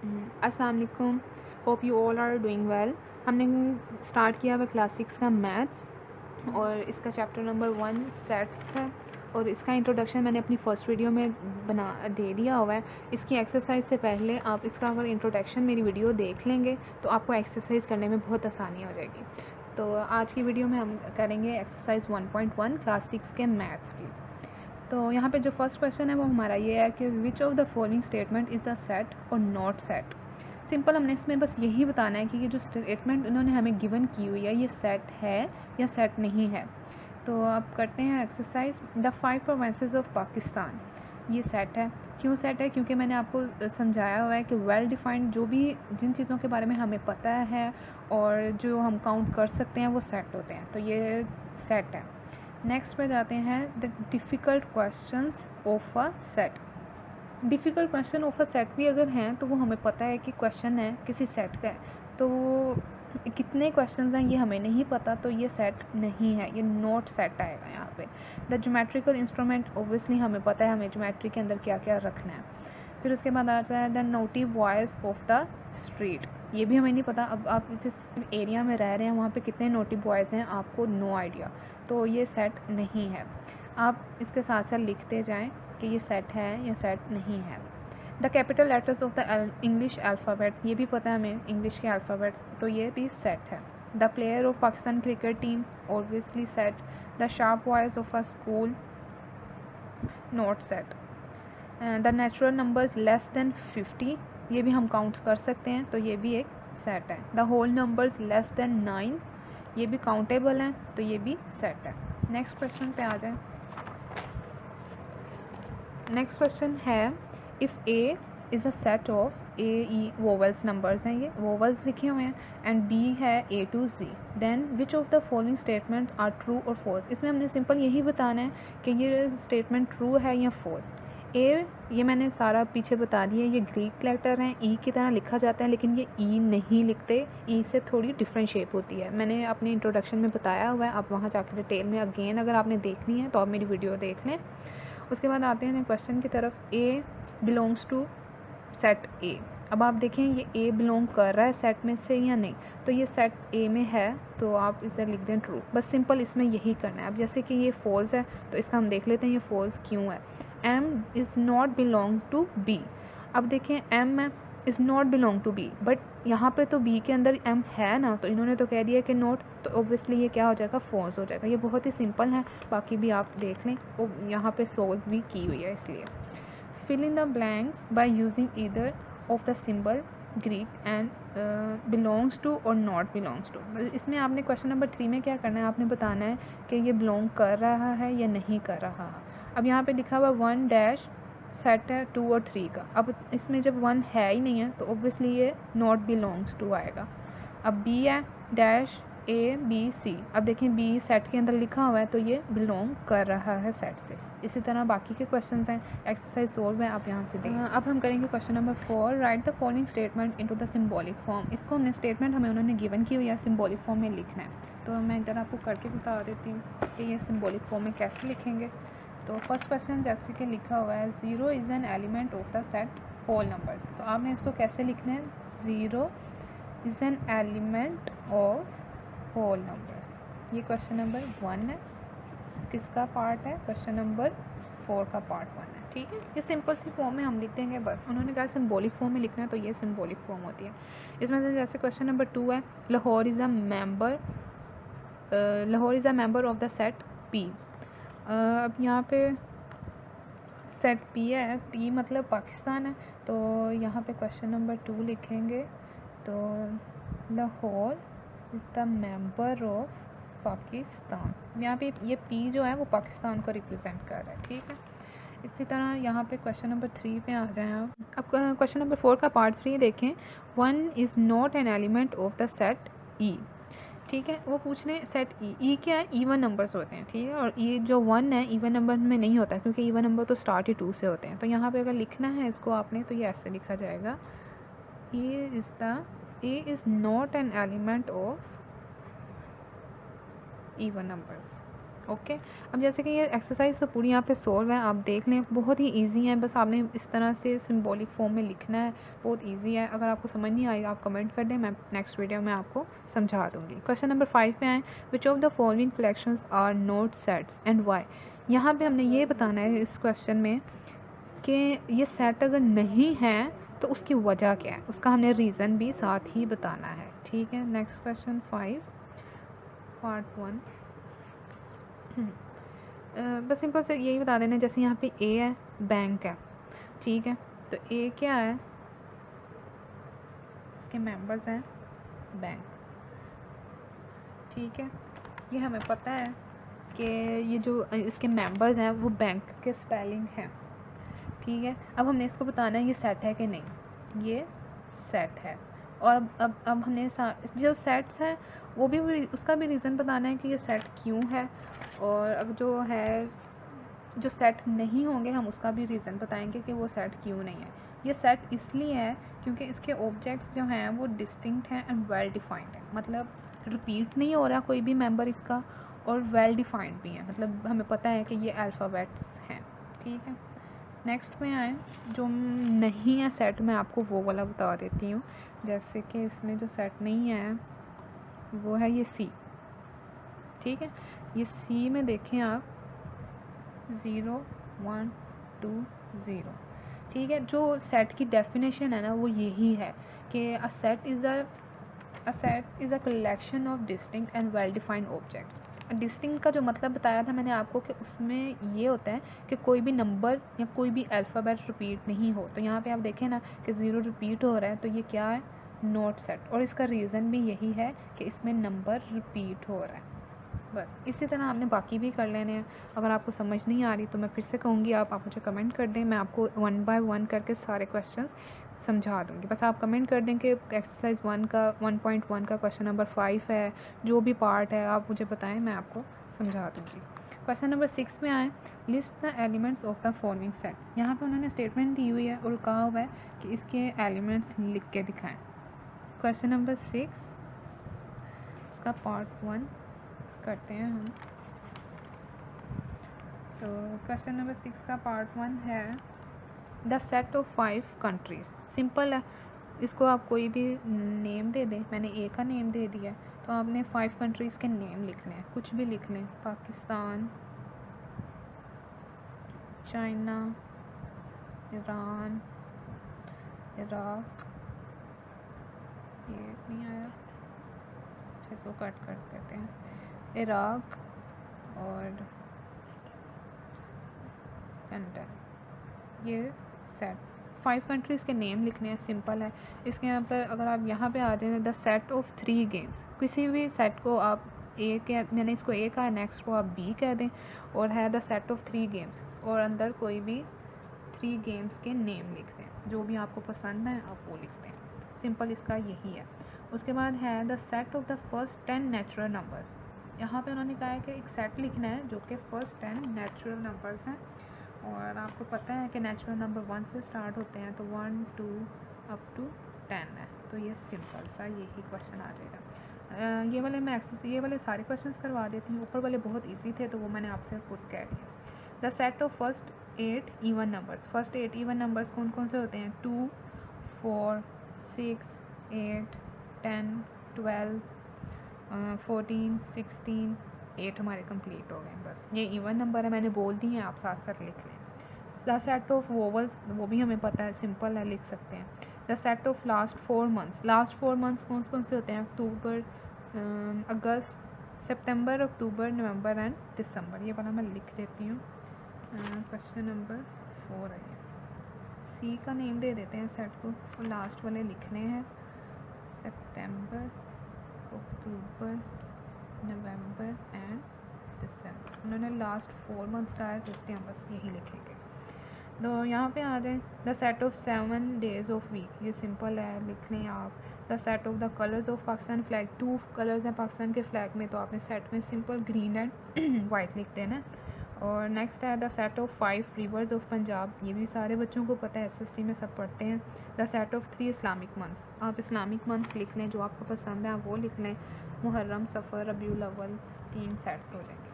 अस्सलाम वालेकुम, hope you all are doing well. हमने स्टार्ट किया हुआ क्लास 6 का मैथ्स और इसका चैप्टर नंबर 1 सेट्स है और इसका इंट्रोडक्शन मैंने अपनी फ़र्स्ट वीडियो में बना दे दिया हुआ है। इसकी एक्सरसाइज से पहले आप इसका अगर इंट्रोडक्शन मेरी वीडियो देख लेंगे तो आपको एक्सरसाइज करने में बहुत आसानी हो जाएगी। तो आज की वीडियो में हम करेंगे एक्सरसाइज 1.1 क्लास 6 के मैथ्स की। तो यहाँ पे जो फर्स्ट क्वेश्चन है वो हमारा ये है कि विच of the following statement is the set और नॉट सेट। सिंपल हमने इसमें बस यही बताना है कि ये जो स्टेटमेंट उन्होंने हमें गिवन की हुई है ये सेट है या सेट नहीं है। तो अब करते हैं exercise. The 5 provinces of Pakistan, ये सेट है। क्यों सेट है? क्योंकि मैंने आपको समझाया हुआ है कि वेल डिफाइंड जो भी जिन चीज़ों के बारे में हमें पता है और जो हम काउंट कर सकते हैं वो सेट होते हैं, तो ये सेट है। नेक्स्ट पे जाते हैं the difficult questions of a set. Difficult question of a set भी अगर हैं तो वो हमें पता है कि क्वेश्चन है किसी सेट का है, तो वो कितने क्वेश्चंस हैं ये हमें नहीं पता, तो ये सेट नहीं है, ये नॉट सेट आएगा यहाँ पे। द ज्योमेट्रिकल इंस्ट्रूमेंट, ओब्वियसली हमें पता है हमें ज्योमेट्री के अंदर क्या क्या रखना है। फिर उसके बाद आता है the native voice of the street, ये भी हमें नहीं पता। अब आप जिस एरिया में रह रहे हैं वहाँ पे कितने नोटिव वॉइस हैं आपको नो आइडिया, तो ये सेट नहीं है। आप इसके साथ साथ लिखते जाएं कि ये सेट है या सेट नहीं है। The capital letters of the English alphabet, ये भी पता है हमें इंग्लिश के अल्फ़ाबेट्स, तो ये भी सेट है। The player of Pakistan cricket team, obviously set. The sharp voice of a school, not set. The natural numbers less then 50, ये भी हम काउंट कर सकते हैं, तो ये भी एक सेट है। The whole numbers less than 9, ये भी काउंटेबल हैं, तो ये भी सेट है। नेक्स्ट क्वेश्चन पे आ जाए। नेक्स्ट क्वेश्चन है if A is a set of A E vowels numbers हैं, ये वोवल्स लिखे हुए हैं, एंड बी है A to G, then which of the following statement are true और फॉल्स। इसमें हमने सिंपल यही बताना है कि ये स्टेटमेंट ट्रू है या फॉल्स। ए, ये मैंने सारा पीछे बता दिया, ये ग्रीक लेटर हैं, ई की तरह लिखा जाता है लेकिन ये ई नहीं लिखते, ई से थोड़ी डिफरेंट शेप होती है। मैंने अपने इंट्रोडक्शन में बताया हुआ है, आप वहाँ जाकर डिटेल में अगेन अगर आपने देखनी है तो आप मेरी वीडियो देख लें। उसके बाद आते हैं क्वेश्चन की तरफ। ए बिलोंग्स टू सेट ए। अब आप देखें ये ए बिलोंग कर रहा है सेट में से या नहीं, तो ये सेट ए में है, तो आप इधर लिख दें ट्रू। बस सिंपल इसमें यही करना है। अब जैसे कि ये फॉल्स है तो इसका हम देख लेते हैं ये फॉल्स क्यों है। M is not belong to B. अब देखें M is not belong to B, but यहाँ पे तो बी के अंदर एम है ना, तो इन्होंने तो कह दिया कि नॉट, तो ऑब्वियसली ये क्या हो जाएगा, फॉल्स हो जाएगा। ये बहुत ही सिंपल है, बाकी भी आप देख लें, वो यहाँ पे सोल्व भी की हुई है। इसलिए fill in the blanks by using either of the symbol Greek and belongs to और नॉट बिलोंग्स टू। इसमें आपने क्वेश्चन नंबर 3 में क्या करना है, आपने बताना है कि ये बिलोंग कर रहा है या नहीं कर रहा है। अब यहाँ पे लिखा हुआ 1 डैश सेट है 2 और 3 का। अब इसमें जब 1 है ही नहीं है तो ऑब्वियसली ये नॉट बिलोंग्स टू आएगा। अब बी है डैश ए बी सी, अब देखें बी सेट के अंदर लिखा हुआ है तो ये बिलोंग कर रहा है सेट से। इसी तरह बाकी के क्वेश्चंस हैं, एक्सरसाइज सोल्व है, आप यहाँ से देखें। अब हम करेंगे question number 4, right the following statement into the symbolic form. इसको हमने स्टेटमेंट हमें उन्होंने गिवन की हुई है, सिंबॉलिक फॉर्म में लिखना है। तो मैं इधर आपको करके बता देती हूँ कि ये सिंबॉलिक फॉर्म में कैसे लिखेंगे। तो फर्स्ट क्वेश्चन जैसे कि लिखा हुआ है 0 is an element of the set whole numbers, तो आपने इसको कैसे लिखना है, 0 is an element of whole numbers. ये क्वेश्चन नंबर 1 है, किसका पार्ट है, क्वेश्चन नंबर 4 का पार्ट 1 है। ठीक है, ये सिंपल सी फॉर्म में हम लिख देंगे बस। उन्होंने कहा सिंबॉलिक फॉर्म में लिखना है तो ये सिंबॉलिक फॉर्म होती है। इसमें से जैसे क्वेश्चन नंबर 2 है Lahore is a member of the set P. अब यहाँ पे सेट पी है, पी मतलब पाकिस्तान है, तो यहाँ पे क्वेश्चन नंबर 2 लिखेंगे तो Lahore is the member of Pakistan. यहाँ पे ये पी जो है वो पाकिस्तान को रिप्रेजेंट कर रहा है। ठीक है, इसी तरह यहाँ पे क्वेश्चन नंबर 3 पे आ जाएं आप। अब क्वेश्चन नंबर 4 का पार्ट 3 देखें। 1 is not an element of the set ई। ठीक है, वो पूछ रहे हैं सेट ई क्या है, इवन नंबर्स होते हैं। ठीक है, और ये जो 1 है इवन नंबर में नहीं होता क्योंकि इवन नंबर तो स्टार्ट ही 2 से होते हैं। तो यहाँ पे अगर लिखना है इसको आपने तो ये ऐसे लिखा जाएगा, A is not an element of even numbers. Okay. अब जैसे कि ये एक्सरसाइज तो पूरी यहाँ पे सोल्व है, आप देख लें, बहुत ही इजी है, बस आपने इस तरह से सिंबॉलिक फॉर्म में लिखना है, बहुत इजी है। अगर आपको समझ नहीं आई आप कमेंट कर दें, मैं नेक्स्ट वीडियो में आपको समझा दूँगी। क्वेश्चन नंबर 5 पे आए, which of the following collections are not sets and why. यहाँ पे हमने ये बताना है इस क्वेश्चन में कि ये सेट अगर नहीं है तो उसकी वजह क्या है, उसका हमने रीज़न भी साथ ही बताना है। ठीक है, नेक्स्ट क्वेश्चन 5 पार्ट 1। बस सिंपल से यही बता देना, जैसे यहाँ पे ए है, बैंक है, ठीक है, तो ए क्या है, इसके मेंबर्स हैं बैंक, ठीक है, ये हमें पता है कि ये जो इसके मेंबर्स हैं वो बैंक के स्पेलिंग हैं, ठीक है। अब हमने इसको बताना है ये सेट है कि नहीं, ये सेट है। और अब हमने जो सेट्स हैं वो भी उसका भी रीज़न बताना है कि ये सेट क्यों है, और अब जो है जो सेट नहीं होंगे हम उसका भी रीज़न बताएंगे कि वो सेट क्यों नहीं है। ये सेट इसलिए है क्योंकि इसके ऑब्जेक्ट्स जो हैं वो डिस्टिंक्ट हैं एंड वेल डिफाइंड है, मतलब रिपीट नहीं हो रहा कोई भी मेंबर इसका, और वेल डिफाइंड भी है, मतलब हमें पता है कि ये अल्फ़ाबेट्स हैं, ठीक है। नेक्स्ट में आए, जो नहीं है सेट में आपको वो वाला बता देती हूँ। जैसे कि इसमें जो सेट नहीं है वो है ये सी, ठीक है। ये सी में देखें आप 0 1 2 0, ठीक है। जो सेट की डेफिनेशन है ना वो यही है कि a set is a collection of distinct and well defined objects. Distinct का जो मतलब बताया था मैंने आपको कि उसमें ये होता है कि कोई भी नंबर या कोई भी अल्फ़ाबेट रिपीट नहीं हो। तो यहाँ पे आप देखें ना कि 0 रिपीट हो रहा है, तो ये क्या है, नॉट सेट, और इसका रीज़न भी यही है कि इसमें नंबर रिपीट हो रहा है। बस इसी तरह आपने बाकी भी कर लेने हैं। अगर आपको समझ नहीं आ रही तो मैं फिर से कहूँगी आप मुझे कमेंट कर दें, मैं आपको 1 बाय 1 करके सारे क्वेश्चंस समझा दूँगी। बस आप कमेंट कर दें कि एक्सरसाइज 1 का 1.1 का क्वेश्चन नंबर 5 है, जो भी पार्ट है आप मुझे बताएं, मैं आपको समझा दूँगी। क्वेश्चन नंबर 6 में आए, list the elements of the following set. यहाँ पे उन्होंने स्टेटमेंट दी हुई है और कहा हुआ है कि इसके एलिमेंट्स लिख के दिखाएं। क्वेश्चन नंबर 6 इसका पार्ट 1 करते हैं हम। तो क्वेश्चन नंबर 6 का पार्ट 1 है the set of 5 countries. Simple है, इसको आप कोई भी नेम दे दें, मैंने ए का नेम दे दिया, तो आपने 5 कंट्रीज़ के नेम लिखने हैं, कुछ भी लिख लें, पाकिस्तान, चाइना, ईरान, इराक, ये नहीं आया, अच्छा इसको कट कर देते हैं, इराक और लंदन, ये सेट 5 कंट्रीज़ के नेम लिखने हैं, सिंपल है। इसके यहाँ पर अगर आप यहाँ पे आ जाए, द सेट ऑफ 3 गेम्स, किसी भी सेट को आप ए के, मैंने इसको ए कहा, नेक्स्ट को आप बी कह दें, और है द सेट ऑफ 3 गेम्स, और अंदर कोई भी 3 गेम्स के नेम लिख दें, जो भी आपको पसंद है आप वो लिख दें, सिंपल इसका यही है। उसके बाद है the set of the first 10 natural numbers. यहाँ पे उन्होंने कहा है कि एक सेट लिखना है जो कि फर्स्ट 10 नेचुरल नंबर्स हैं, और आपको पता है कि नेचुरल नंबर 1 से स्टार्ट होते हैं, तो 1 2 अप टू 10 है, तो ये सिंपल सा यही क्वेश्चन आ जाएगा। ये वाले मैं ये वाले सारे क्वेश्चंस करवा देती हूँ, ऊपर वाले बहुत इजी थे तो वो मैंने आपसे खुद कह दिया। The set of first 8 even numbers, first 8 even numbers कौन कौन से होते हैं, 2 4 6 8 10 12 14 16 8 हमारे कंप्लीट हो गए। बस ये इवन नंबर है, मैंने बोल दी हैं, आप साथ साथ लिख लें। द सेट ऑफ वोवल्स, वो भी हमें पता है, सिंपल है, लिख सकते हैं। The set of last 4 months, last 4 months कौन कौन से होते हैं, अक्टूबर, अगस्त, सितंबर, अक्टूबर, नवंबर एंड दिसंबर, ये वाला मैं लिख देती हूँ। क्वेश्चन नंबर 4 है, सी का नेम दे देते हैं सेट को, और लास्ट वाले लिखने हैं, सितंबर, अक्टूबर, नवंबर एंड दिसंबर। उन्होंने लास्ट 4 मंथ्स का है तो इसलिए हम बस यही लिखेंगे। तो यहाँ पे आ जाए the set of 7 days of week, ये सिंपल है, लिख लें आप। The set of the colours of Pakistan flag, 2 colours हैं पाकिस्तान के फ्लैग में, तो आपने सेट में सिंपल ग्रीन एंड वाइट लिख देना। और नेक्स्ट है the set of 5 reverse of Punjab, ये भी सारे बच्चों को पता है, SST में सब पढ़ते हैं। The set of 3 Islamic months, आप इस्लामिक मंथ्स लिख लें, जो आपको पसंद है आप वो लिख लें, मुहर्रम, सफ़र, रबीउल अव्वल, 3 सेट्स हो जाएंगे,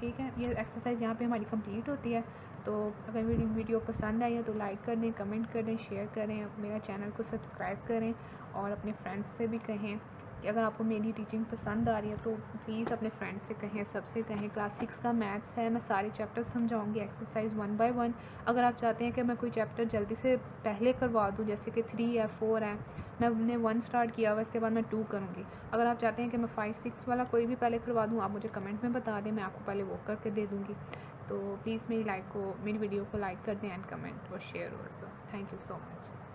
ठीक है, ये एक्सरसाइज यहाँ पे हमारी कंप्लीट होती है। तो अगर मेरी वीडियो पसंद आई है तो लाइक कर दें, कमेंट कर दें, शेयर करें, मेरा चैनल को सब्सक्राइब करें और अपने फ्रेंड्स से भी कहें कि अगर आपको मेरी टीचिंग पसंद आ रही है तो प्लीज़ अपने फ्रेंड्स से कहें, सबसे कहें। क्लास 6 का मैथ्स है, मैं सारे चैप्टर समझाऊंगी एक्सरसाइज 1 बाय 1। अगर आप चाहते हैं कि मैं कोई चैप्टर जल्दी से पहले करवा दूँ, जैसे कि 3 या 4 है, मैंने 1 स्टार्ट किया हुआ, इसके बाद मैं 2 करूँगी। अगर आप चाहते हैं कि मैं 5 6 वाला कोई भी पहले करवा दूँ, आप मुझे कमेंट में बता दें, मैं आपको पहले वो करके दे दूँगी। तो प्लीज़ मेरी वीडियो को लाइक कर दें एंड कमेंट और share also. Thank you so much.